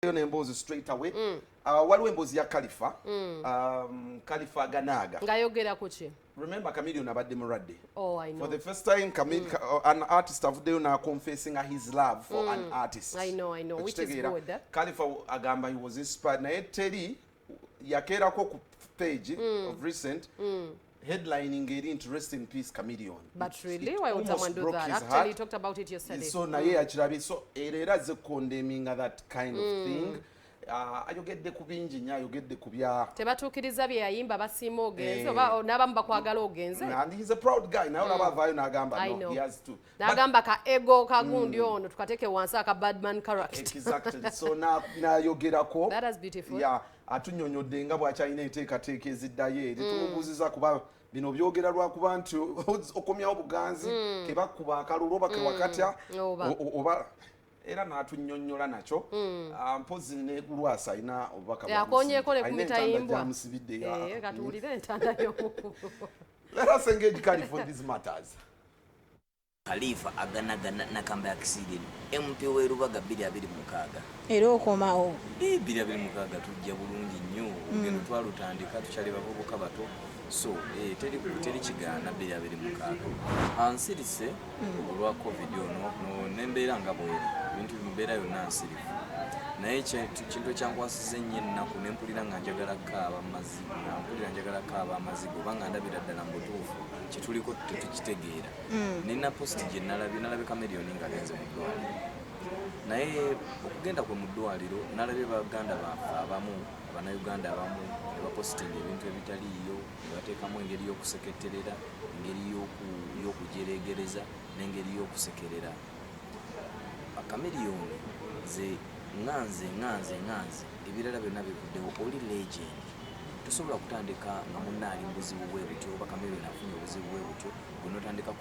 Emboozi straight away. Waliwo emboozi ya Khalifa. Khalifah Aganaga. Ngayogera kuki? Remember Chameleon abadde mulwadde. Oh, I know. For the first time, an artist avuddeyo now confessing his love for an artist. I know, which is good. Khalifa agamba he was inspired. Naye teri yakeerako ku page of recent headlining it to rest in peace Chameleon. But really, why would someone do that? Actually, he talked about it yesterday. So naye yakirabe, so era ze condemning that kind of thing. Ayogedde ku bingi nnyo, ayogedde ku bya tebatuukiriza bye yayimba basiima ogenze oba n'abamu bakwagala ogenze. And he's a proud guy. Naye olaba avaayo n'agamba no, he has to. N'agamba ka ego kagundi ono tukateeke wansi aka badman character. Exactly. So n'ayogerako. That is beautiful. Yeah, atunnyonnyodde nga bw'akyalina enteekateeka eziddayo eri. Tumubuuziza kuba bino byogera lwakuba nti okomyawo buganzi ke bakuba akalulu oba ke wakatya oba era n'atunnyonnyola nakyo mpozi ne Lwasi alina obubaka yakonyeeko ne kumitayimbwa musibidde katuwulire entanda y'omukubu. Let us engage Khalifa for these matters. Khalifah Aganaga nakamba accident MP we Lubaga 226 era okomawo 226 tujja bulungi nnyo ngeno twalutandika tukyali bavubuka bato so teri kigaana 226 ansirise olwa covid ono nembeera nga bweri bintu mbeera yonna nsirifu naye kintu kyankwasiza ennyo ennaku nempulira nga njagala kaaba amazigo obanga ndabira ddala mu butuufu kituliko tetukitegeera nina posti gye nalabye Chameleon nga genze mu ddwaliro naye okugenda kwe mu ddwaliro nalabye baganda baffe abamu Abannayuganda abamu ne bapositinga ebintu ebitaliiyo ne bateekamu engeri y'okuseketerera engeri y'okujeregereza n'engeri y'okusekerera Chameleon ze nganze ebirala byonna bivuddewo oli legend tosobola kutandika nga munnaali mu buzibu bwe butyo oba Chameleon afunye obuzibu bwe butyo bw'onootandika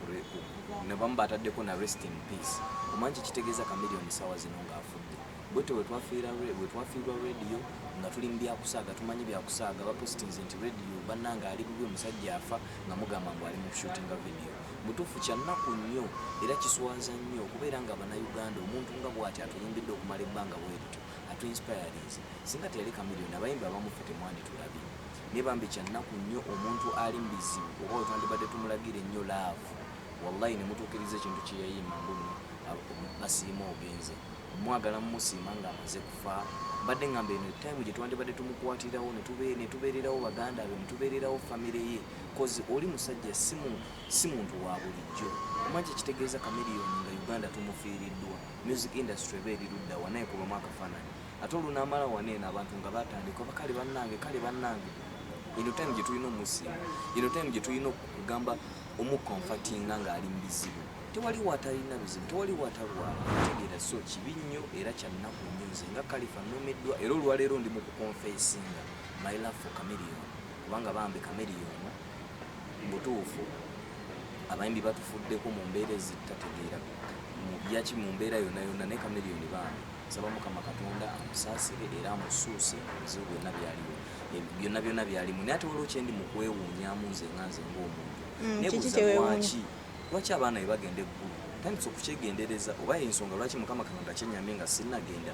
ne bamu bataddeko na rest in peace omanyi kitegeeza Chameleon ssaawa zino ng'afudde bwetyo bwetwafiirwa radio nga tuli mu byakusaaga tumanyi byakusaaga bapositinze nti radio bannanga ali bubi omusajja afa nga mugamba mbu ali mu kushootinga video mutuufu kya nnaku nnyo era kiswaza nnyo okubeera nga Bannayuganda omuntu nga bw'ati atuyimbidde okumala ebbanga bwe lityo atu-inspirize singa teyali Chameleon abayimbi abamu ffe temwanditulabye naye bambi kya nnaku nnyo omuntu ali mu bizibu oba wetwandibadde tumulagire ennyo laavu wallahi ne mutuukiriza ekintu kye yayimba mbuno basiima ogenze mwagala mumusiima ng'amaze kufa mbadde ngamba eno time gye twandibadde tumukwatirawo ne tubeererawo baganda be ne tubeererawo famire ye kozi oli musajja si muntu wa bulijjo omanyi kitegeeza Chameleon nga Uganda tumufiiriddwa music industry eba eri ludda wa naye kubamu akafaananyi ate olunaamala waneeno abantu nga batandika oba kale bannange eno time gye tulina omusiima eno time gye tulina okugamba omukomfatinga ng'ali mu bizibu tewali watalina bizibu tewali watalwala tegeera so kibi nnyo era kyannaku nnyo nze nga Khalifa nnumiddwa era olwaleero ndi mu kukonfesinga my love for Chameleon kubanga bambi Chameleon butuufu abayimbi batufuddeko mu mbeera ezitategeera byaki mu mbeera yonna ne Chameleon bambi nsaba Mukama Katonda amusaasire era amusuuse ebizibu byonna byalimu naye ate waliwo kyendi mu kwewuunyaamu nze ng'omuntu nebuuza lwaki abaana bwe bagenda eggulu tandisa okukyegendereza oba ensonga lwaki Mukama Katonda kyennyamye nga sinnagenda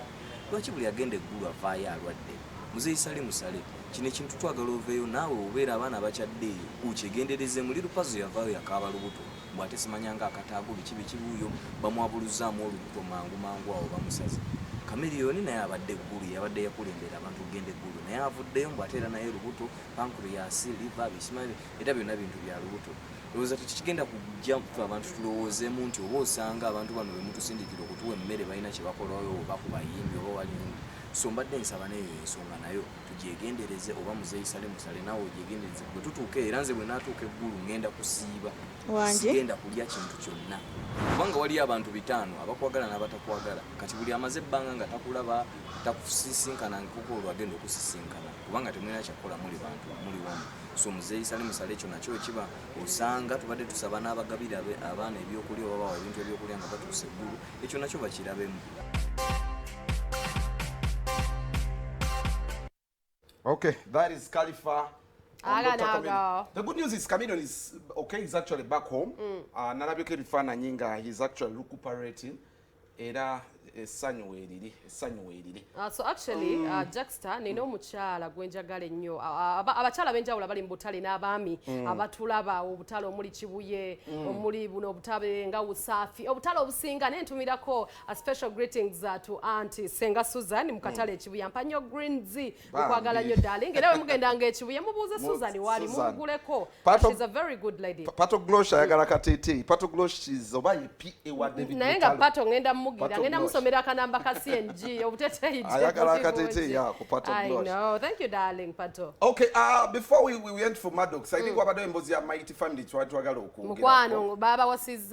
lwaki buli agenda eggulu avaayo alwadde muzeeyi sale musale kino ekintu twagala oveeyo naawe obeera abaana bakyadde eyo ukyegendereze muli lupazo yavaayo yakaaba lubuto bw'ate simanyanga akataago biki buuyo bamwabuluzaamu olubuto mangu awo bamusaze Chameleon naye abadde eggulu yabadde yakulembera abantu okugenda eggulu naye avuddeyo mbw'ate era naye lubuto pancreas liver bisimani era byonna bintu bya lubuto lowooza tekigenda kujja abantu tulowoozeemu nti oba osanga abantu bano be mutusindikira okutuwa emmere balina kye bakolayo oba ku bayimbi oba walingi so mbadde nsaba neyo ensonga nayo tugyegendereze oba muzeeyi sale musale naawe ogyegendereze bwe tutuuka era nze bwe naatuuka eggulu ngenda kusiiba sigenda kulya kintu kyonna kubanga waliyo abantu 5 abakwagala n'abatakwagala kati buli amaze ebbanga nga takulaba takusisinkana nkoko olwagenda okusisinkana kubanga temulina kyakola muli bantu muli wamu so muzeeyi sale musale ekyo nakyo kiba osanga tubadde tusaba n'abagabira abaana ebyokulya oba bawa ebintu ebyokulya nga batuusa eggulu ekyo nakyo bakirabemu. Okay, that is Khalifah Aganaga. The good news is Chameleon is okay. He's actually back home. Nalabyo Khalifah Nanyinga, he's actually recuperating. Era essanyu weerire. So actually Jackster nina omukyala gwenjagala ennyo abakyala benjawulo bali mu butale n'abaami abatulaba obutale omuli Kibuye omuli buno obutabe nga Usaafi obutale obusinga nentumirako a special greetings to Auntie Senga Susan mu katale Kibuye mpanyo greens okwagala nnyo darling era we mugendanga ekibuye mubuuze Susan wali muguleko she's a very good lady. Pato Glosh ayagala katete Pato Glosh is oba PA wa David naye nga Pato ngenda mugira ngenda musomera akanamba ka CNG obuteteyi ayagala katete ya ku Pato Glosh. I know, thank you darling Pato. Okay, before we went for Maddox I think wabadde embozi ya Mighty Family twagala okugera mukwano baba wasizza